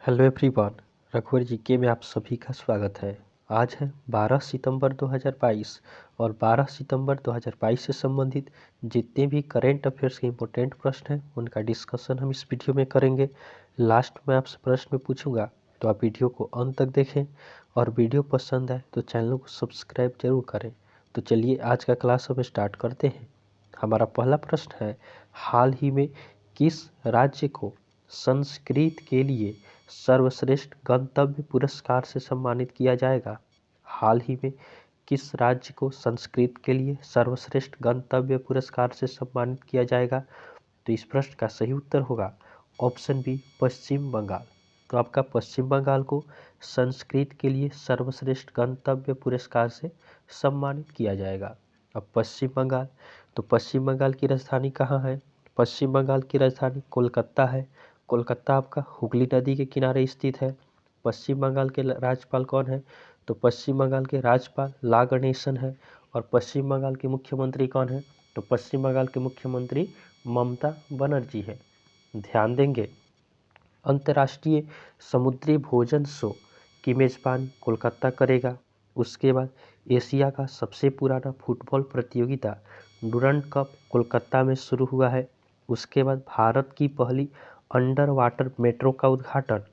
Hello everyone, रघुवर GK में आप सभी का स्वागत है। आज है 12 सितंबर 2022 और 12 सितंबर 2022 से संबंधित जितने भी करेंट अफेयर्स के इम्पोर्टेंट प्रश्न हैं उनका डिस्कशन हम इस वीडियो में करेंगे। लास्ट में आपसे प्रश्न पूछूंगा तो आप वीडियो को अंत तक देखें और वीडियो पसंद आए तो चैनल को सब्सक्राइब जरूर करें। तो चलिए आज का क्लास हम स्टार्ट करते हैं। हमारा पहला प्रश्न है, हाल ही में किस राज्य को संस्कृत के लिए सर्वश्रेष्ठ गंतव्य पुरस्कार से सम्मानित किया जाएगा? हाल ही में किस राज्य को संस्कृत के लिए सर्वश्रेष्ठ गंतव्य पुरस्कार से सम्मानित किया जाएगा? तो इस प्रश्न का सही उत्तर होगा ऑप्शन बी, पश्चिम बंगाल। तो आपका पश्चिम बंगाल को संस्कृत के लिए सर्वश्रेष्ठ गंतव्य पुरस्कार से सम्मानित किया जाएगा। अब पश्चिम बंगाल, तो पश्चिम बंगाल की राजधानी कहाँ है? पश्चिम बंगाल की राजधानी कोलकाता है। कोलकाता आपका हुगली नदी के किनारे स्थित है। पश्चिम बंगाल के राज्यपाल कौन है? तो पश्चिम बंगाल के राज्यपाल ला गणेशन है। और पश्चिम बंगाल के मुख्यमंत्री कौन है? तो पश्चिम बंगाल के मुख्यमंत्री ममता बनर्जी है। ध्यान देंगे, अंतर्राष्ट्रीय समुद्री भोजन शो की मेजबानी कोलकाता करेगा। उसके बाद एशिया का सबसे पुराना फुटबॉल प्रतियोगिता डूरंड कप कोलकाता में शुरू हुआ है। उसके बाद भारत की पहली अंडर वाटर मेट्रो का उद्घाटन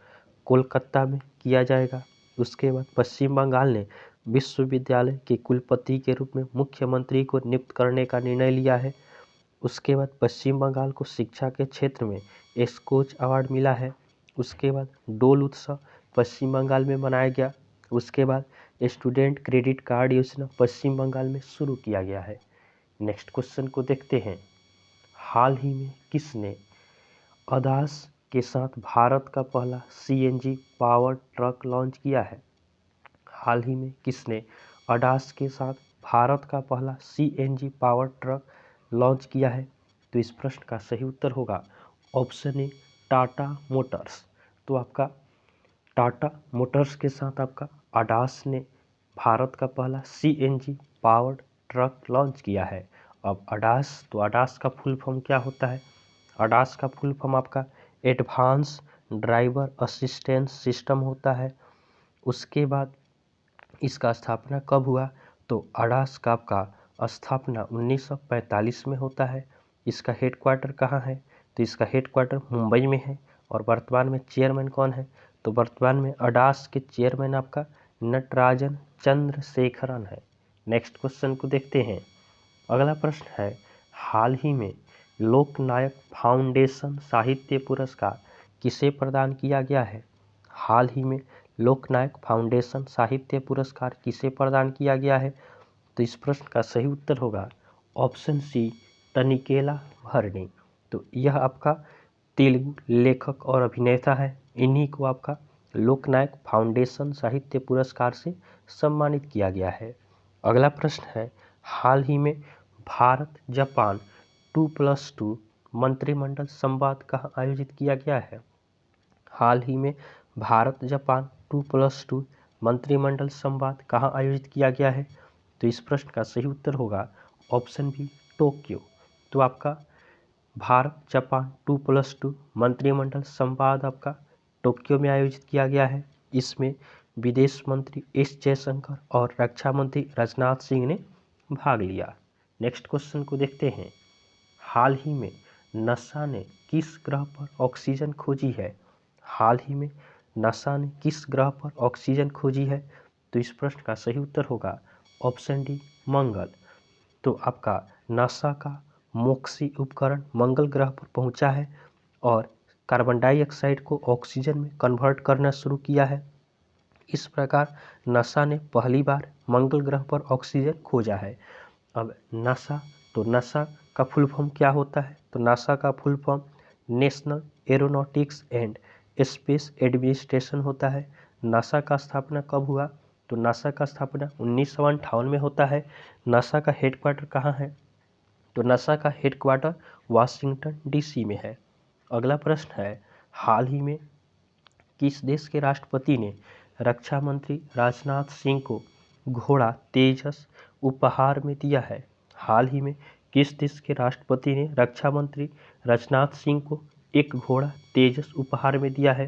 कोलकाता में किया जाएगा। उसके बाद पश्चिम बंगाल ने विश्वविद्यालय के कुलपति के रूप में मुख्यमंत्री को नियुक्त करने का निर्णय लिया है। उसके बाद पश्चिम बंगाल को शिक्षा के क्षेत्र में एस्कोच अवार्ड मिला है। उसके बाद डोल उत्सव पश्चिम बंगाल में मनाया गया। उसके बाद स्टूडेंट क्रेडिट कार्ड योजना पश्चिम बंगाल में शुरू किया गया है। नेक्स्ट क्वेश्चन को देखते हैं, हाल ही में किसने अदास के साथ भारत का पहला सीएनजी पावर ट्रक लॉन्च किया है? हाल ही में किसने अडास के साथ भारत का पहला सीएनजी पावर ट्रक लॉन्च किया है? तो इस प्रश्न का सही उत्तर होगा ऑप्शन ए, टाटा मोटर्स। तो आपका टाटा मोटर्स के साथ आपका अडास ने भारत का पहला सीएनजी पावर्ड ट्रक लॉन्च किया है। अब अडास, तो अडास का फुल फॉर्म क्या होता है? अडास का फुल फॉर्म आपका एडवांस ड्राइवर असिस्टेंस सिस्टम होता है। उसके बाद इसका स्थापना कब हुआ? तो अडास का आपका स्थापना 1945 में होता है। इसका हेडक्वार्टर कहाँ है? तो इसका हेडक्वार्टर मुंबई में है। और वर्तमान में चेयरमैन कौन है? तो वर्तमान में अडास के चेयरमैन आपका नटराजन चंद्रशेखरन है। नेक्स्ट क्वेश्चन को देखते हैं। अगला प्रश्न है, हाल ही में लोकनायक फाउंडेशन साहित्य पुरस्कार किसे प्रदान किया गया है? हाल ही में लोकनायक फाउंडेशन साहित्य पुरस्कार किसे प्रदान किया गया है? तो इस प्रश्न का सही उत्तर होगा ऑप्शन सी, तनिकेला भरणी। तो यह आपका तेलुगु लेखक और अभिनेता है। इन्हीं को आपका लोकनायक फाउंडेशन साहित्य पुरस्कार से सम्मानित किया गया है। अगला प्रश्न है, हाल ही में भारत जापान 2+2 मंत्रिमंडल संवाद कहाँ आयोजित किया गया है? हाल ही में भारत जापान 2+2 मंत्रिमंडल संवाद कहाँ आयोजित किया गया है? तो इस प्रश्न का सही उत्तर होगा ऑप्शन बी, टोक्यो। तो आपका भारत जापान 2+2 मंत्रिमंडल संवाद आपका टोक्यो में आयोजित किया गया है। इसमें विदेश मंत्री एस जयशंकर और रक्षा मंत्री राजनाथ सिंह ने भाग लिया। नेक्स्ट क्वेश्चन को देखते हैं, हाल ही में नासा ने किस ग्रह पर ऑक्सीजन खोजी है? हाल ही में नासा ने किस ग्रह पर ऑक्सीजन खोजी है? तो इस प्रश्न का सही उत्तर होगा ऑप्शन डी, मंगल। तो आपका नासा का मोक्सी उपकरण मंगल ग्रह पर पहुंचा है और कार्बन डाइऑक्साइड को ऑक्सीजन में कन्वर्ट करना शुरू किया है। इस प्रकार नासा ने पहली बार मंगल ग्रह पर ऑक्सीजन खोजा है। अब नासा, तो नासा का फुल फॉर्म क्या होता है? तो नासा का full form national aeronautics and space administration होता है। नासा का स्थापना कब हुआ? तो नासा का स्थापना 1958 में होता है। नासा का हेडक्वार्टर कहाँ है? तो नासा का हेडक्वार्टर वाशिंगटन डीसी में है। अगला प्रश्न है, हाल ही में किस देश के राष्ट्रपति ने रक्षा मंत्री राजनाथ सिंह को घोड़ा तेजस उपहार में दिया है? हाल ही में किस देश के राष्ट्रपति ने रक्षा मंत्री राजनाथ सिंह को एक घोड़ा तेजस उपहार में दिया है?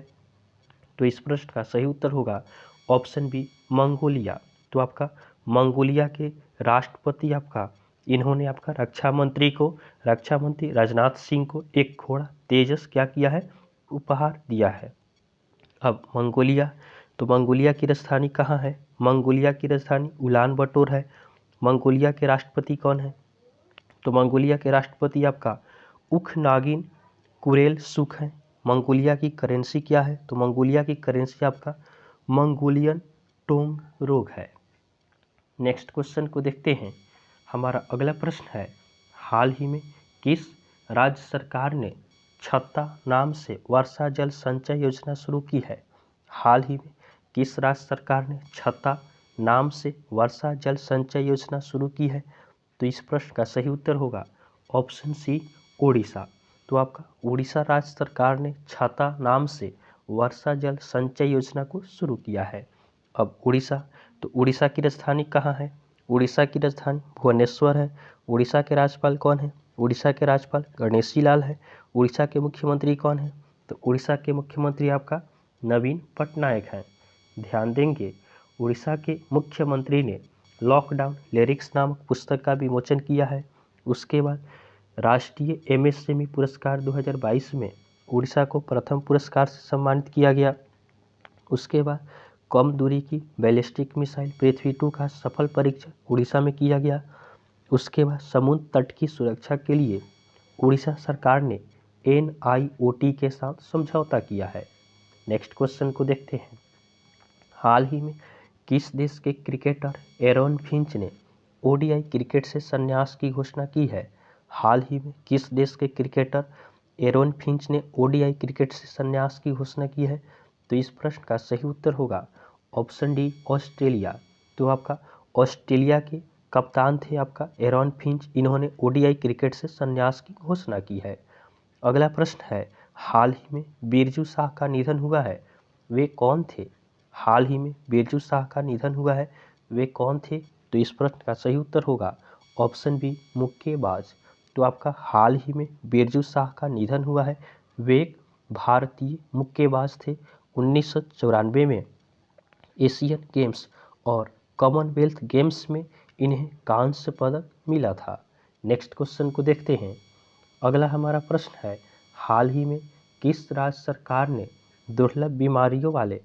तो इस प्रश्न का सही उत्तर होगा ऑप्शन बी मंगोलिया। तो आपका मंगोलिया के राष्ट्रपति आपका इन्होंने आपका रक्षा मंत्री राजनाथ सिंह को एक घोड़ा तेजस क्या किया है, उपहार दिया है। अब मंगोलिया, तो मंगोलिया की राजधानी कहाँ है? मंगोलिया की राजधानी उलान बटोर है। मंगोलिया के राष्ट्रपति कौन है? तो मंगोलिया के राष्ट्रपति आपका उखनागिन कुरेल सुख है। मंगोलिया की करेंसी क्या है? तो मंगोलिया की करेंसी आपका मंगोलियन टोंग रोग है। नेक्स्ट क्वेश्चन को देखते हैं। हमारा अगला प्रश्न है, हाल ही में किस राज्य सरकार ने छत्ता नाम से वर्षा जल संचय योजना शुरू की है? हाल ही में किस राज्य सरकार ने छत्ता नाम से वर्षा जल संचय योजना शुरू की है? तो इस प्रश्न का सही उत्तर होगा ऑप्शन सी ओडिशा। तो आपका उड़ीसा राज्य सरकार ने छाता नाम से वर्षा जल संचय योजना को शुरू किया है। अब उड़ीसा, तो उड़ीसा की राजधानी कहाँ है? उड़ीसा की राजधानी भुवनेश्वर है। उड़ीसा के राज्यपाल कौन है? उड़ीसा के राज्यपाल गणेशी लाल है। उड़ीसा के मुख्यमंत्री कौन है? तो उड़ीसा के मुख्यमंत्री आपका नवीन पटनायक हैं। ध्यान देंगे, उड़ीसा के मुख्यमंत्री ने लॉकडाउन लिरिक्स नामक पुस्तक का विमोचन किया है। उसके बाद राष्ट्रीय एमएसएमई पुरस्कार 2022 में उड़ीसा को प्रथम पुरस्कार से सम्मानित किया गया। उसके बाद कम दूरी की बैलिस्टिक मिसाइल पृथ्वी-2 का सफल परीक्षण उड़ीसा में किया गया। उसके बाद समुद्र तट की सुरक्षा के लिए उड़ीसा सरकार ने NIOT के साथ समझौता किया है। नेक्स्ट क्वेश्चन को देखते हैं। हाल ही में किस देश के क्रिकेटर एरन फिंच ने ODI क्रिकेट से संन्यास की घोषणा की है? हाल ही में किस देश के क्रिकेटर एरन फिंच ने ODI क्रिकेट से संन्यास की घोषणा की है? तो इस प्रश्न का सही उत्तर होगा ऑप्शन डी ऑस्ट्रेलिया। तो आपका ऑस्ट्रेलिया के कप्तान थे आपका एरन फिंच, इन्होंने ODI क्रिकेट से संन्यास की घोषणा की है। अगला प्रश्न है, हाल ही में बिरजू शाह का निधन हुआ है, वे कौन थे? हाल ही में बिरजू शाह का निधन हुआ है, वे कौन थे? तो इस प्रश्न का सही उत्तर होगा ऑप्शन बी मुक्केबाज। तो आपका हाल ही में बिरजू शाह का निधन हुआ है, वे एक भारतीय मुक्केबाज थे। 1994 में एशियन गेम्स और कॉमनवेल्थ गेम्स में इन्हें कांस्य पदक मिला था। नेक्स्ट क्वेश्चन को देखते हैं। अगला हमारा प्रश्न है, हाल ही में किस राज्य सरकार ने दुर्लभ बीमारियों वाले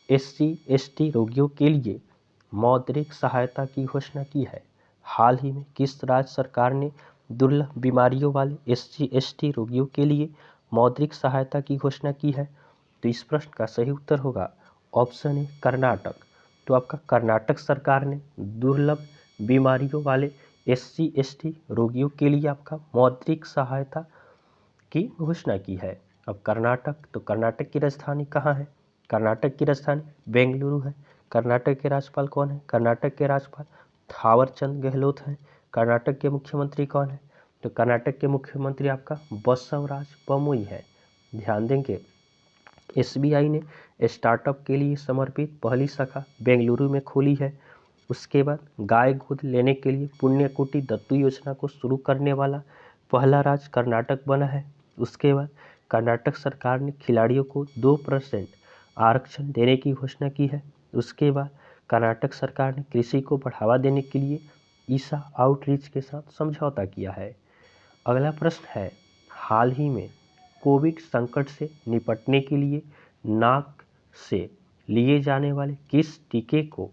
SC/ST रोगियों के लिए मौद्रिक सहायता की घोषणा की है? हाल ही में किस राज्य सरकार ने दुर्लभ बीमारियों वाले SC/ST रोगियों के लिए मौद्रिक सहायता की घोषणा की है? तो इस प्रश्न का सही उत्तर होगा ऑप्शन ए कर्नाटक। तो आपका कर्नाटक सरकार ने दुर्लभ बीमारियों वाले SC/ST रोगियों के लिए आपका मौद्रिक सहायता की घोषणा की है। अब कर्नाटक, तो कर्नाटक की राजधानी कहाँ है? कर्नाटक की राजधानी बेंगलुरु है। कर्नाटक के राज्यपाल कौन है? कर्नाटक के राज्यपाल थावरचंद गहलोत हैं। कर्नाटक के मुख्यमंत्री कौन है? तो कर्नाटक के मुख्यमंत्री आपका बसवराज बोम्मई है। ध्यान देंगे, SBI ने स्टार्टअप के लिए समर्पित पहली शाखा बेंगलुरु में खोली है। उसके बाद गाय गोद लेने के लिए पुण्यकोटि दत्तू योजना को शुरू करने वाला पहला राज्य कर्नाटक बना है। उसके बाद कर्नाटक सरकार ने खिलाड़ियों को 2% आरक्षण देने की घोषणा की है। उसके बाद कर्नाटक सरकार ने कृषि को बढ़ावा देने के लिए ईसा आउटरीच के साथ समझौता किया है। अगला प्रश्न है, हाल ही में कोविड संकट से निपटने के लिए नाक से लिए जाने वाले किस टीके को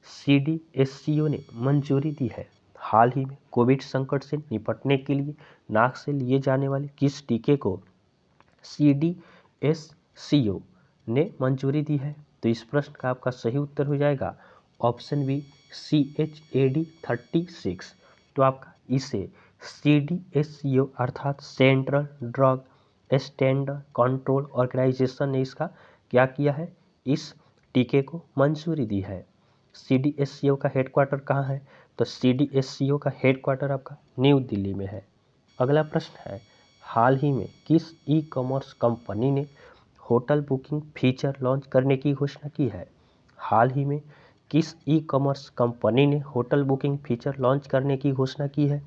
CDSCO ने मंजूरी दी है? हाल ही में कोविड संकट से निपटने के लिए नाक से लिए जाने वाले किस टीके को CDSCO ने मंजूरी दी है? तो इस प्रश्न का आपका सही उत्तर हो जाएगा ऑप्शन बी CHAD36। तो आपका इसे CDSCO अर्थात central drug standard control organisation ने इसका क्या किया है, इस टीके को मंजूरी दी है। CDSCO का हेडक्वार्टर कहाँ है? तो CDSCO का हेडक्वार्टर आपका न्यू दिल्ली में है। अगला प्रश्न है, हाल ही में किस ई-कॉमर्स कंपनी ने होटल बुकिंग फीचर लॉन्च करने की घोषणा की है? हाल ही में किस ई-कॉमर्स कंपनी ने होटल बुकिंग फीचर लॉन्च करने की घोषणा की है?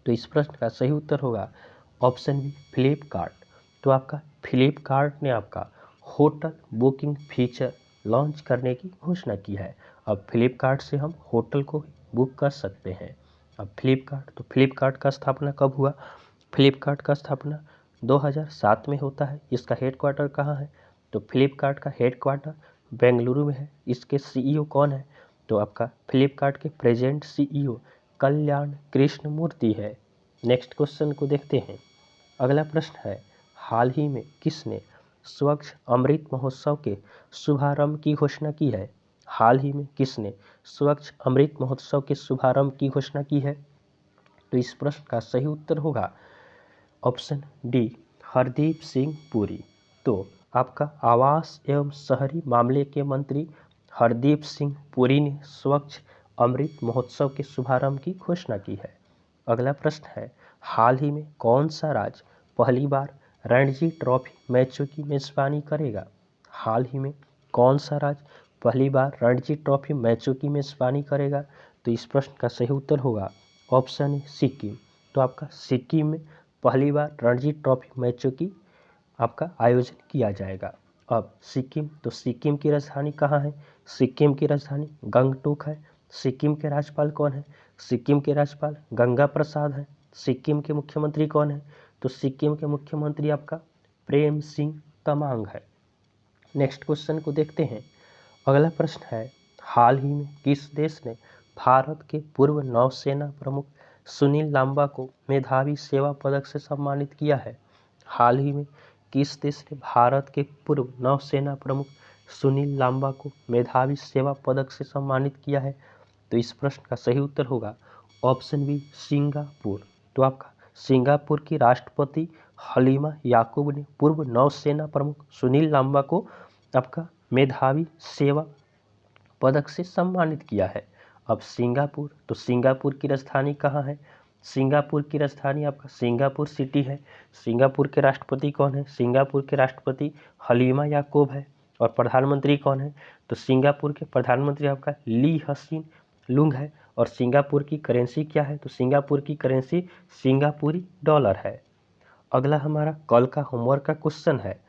तो इस प्रश्न का सही उत्तर होगा ऑप्शन बी फ्लिपकार्ट। तो आपका फ्लिपकार्ट ने आपका होटल बुकिंग फीचर लॉन्च करने की घोषणा की है। अब फ्लिपकार्ट से हम होटल को बुक कर सकते हैं। अब फ्लिपकार्ट का स्थापना कब हुआ? फ्लिपकार्ट का स्थापना 2007 में होता है। इसका हेडक्वार्टर कहाँ है? तो फ्लिपकार्ट का हेडक्वार्टर बेंगलुरु में है। इसके सीईओ कौन है? तो आपका फ्लिपकार्ट के प्रेजेंट सीईओ कल्याण कृष्णमूर्ति है। नेक्स्ट क्वेश्चन को देखते हैं। अगला प्रश्न है, हाल ही में किसने स्वच्छ अमृत महोत्सव के शुभारंभ की घोषणा की है? हाल ही में किसने स्वच्छ अमृत महोत्सव के शुभारंभ की घोषणा की है? तो इस प्रश्न का सही उत्तर होगा ऑप्शन डी, हरदीप सिंह पुरी। तो आपका आवास एवं शहरी मामले के मंत्री हरदीप सिंह पुरी ने स्वच्छ अमृत महोत्सव के शुभारंभ की घोषणा की है। अगला प्रश्न है, हाल ही में कौन सा राज्य पहली बार रणजी ट्रॉफी मैचों की मेजबानी करेगा? हाल ही में कौन सा राज्य पहली बार रणजी ट्रॉफी मैचों की मेजबानी करेगा? तो इस प्रश्न का सही उत्तर होगा ऑप्शन ए, सिक्किम। तो आपका सिक्किम में पहली बार रणजी ट्रॉफी मैचों की आपका आयोजन किया जाएगा। अब सिक्किम, तो सिक्किम की राजधानी कहाँ है? सिक्किम की राजधानी गंगटोक है। सिक्किम के राज्यपाल कौन है? सिक्किम के राज्यपाल गंगा प्रसाद हैं। सिक्किम के मुख्यमंत्री कौन है? तो सिक्किम के मुख्यमंत्री आपका प्रेम सिंह तमांग है। नेक्स्ट क्वेश्चन को देखते हैं। अगला प्रश्न है, हाल ही में किस देश ने भारत के पूर्व नौसेना प्रमुख सुनील लांबा को मेधावी सेवा पदक से सम्मानित किया है? हाल ही में किस देश ने भारत के पूर्व नौसेना प्रमुख सुनील लांबा को मेधावी सेवा पदक से सम्मानित किया है? तो इस प्रश्न का सही उत्तर होगा ऑप्शन बी, सिंगापुर। तो आपका सिंगापुर की राष्ट्रपति हलीमा याकूब ने पूर्व नौसेना प्रमुख सुनील लांबा को आपका मेधावी सेवा पदक से सम्मानित किया है। अब सिंगापुर, तो सिंगापुर की राजधानी कहाँ है? सिंगापुर की राजधानी आपका सिंगापुर सिटी है। सिंगापुर के राष्ट्रपति कौन है? सिंगापुर के राष्ट्रपति हलीमा याकूब है। और प्रधानमंत्री कौन है? तो सिंगापुर के प्रधानमंत्री आपका ली हसीन लुंग है। और सिंगापुर की करेंसी क्या है? तो सिंगापुर की करेंसी सिंगापुरी डॉलर है। अगला हमारा कल का होमवर्क का क्वेश्चन है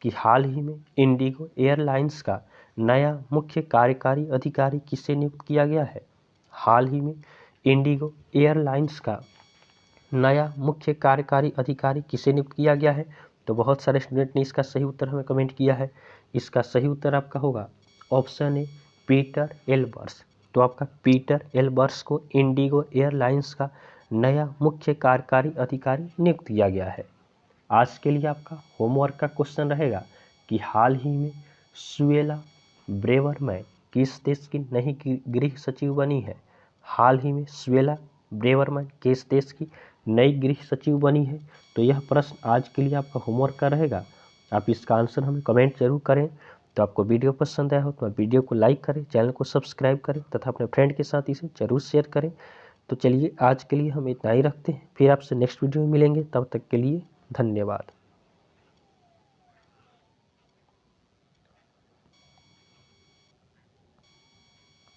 कि हाल ही में इंडिगो एयरलाइंस का नया मुख्य कार्यकारी अधिकारी किसे नियुक्त किया गया है? हाल ही में इंडिगो एयरलाइंस का नया मुख्य कार्यकारी अधिकारी किसे नियुक्त किया गया है? तो बहुत सारे स्टूडेंट ने इसका सही उत्तर हमें कमेंट किया है। इसका सही उत्तर आपका होगा ऑप्शन ए, पीटर एल्बर्स। तो आपका पीटर एल्बर्स को इंडिगो एयरलाइंस का नया मुख्य कार्यकारी अधिकारी नियुक्त किया गया है। आज के लिए आपका होमवर्क का क्वेश्चन रहेगा कि हाल ही में सुएला ब्रेवरमैन किस देश की नई गृह सचिव बनी है? हाल ही में सुएला ब्रेवरमैन किस देश की नई गृह सचिव बनी है? तो यह प्रश्न आज के लिए आपका होमवर्क का रहेगा। आप इसका आंसर हमें कमेंट जरूर करें। तो आपको वीडियो पसंद आया हो तो वीडियो को लाइक करें, चैनल को सब्सक्राइब करें तथा अपने फ्रेंड के साथ इसे जरूर शेयर करें। तो चलिए आज के लिए हम इतना ही रखते हैं, फिर आपसे नेक्स्ट वीडियो में मिलेंगे। तब तक के लिए धन्यवाद।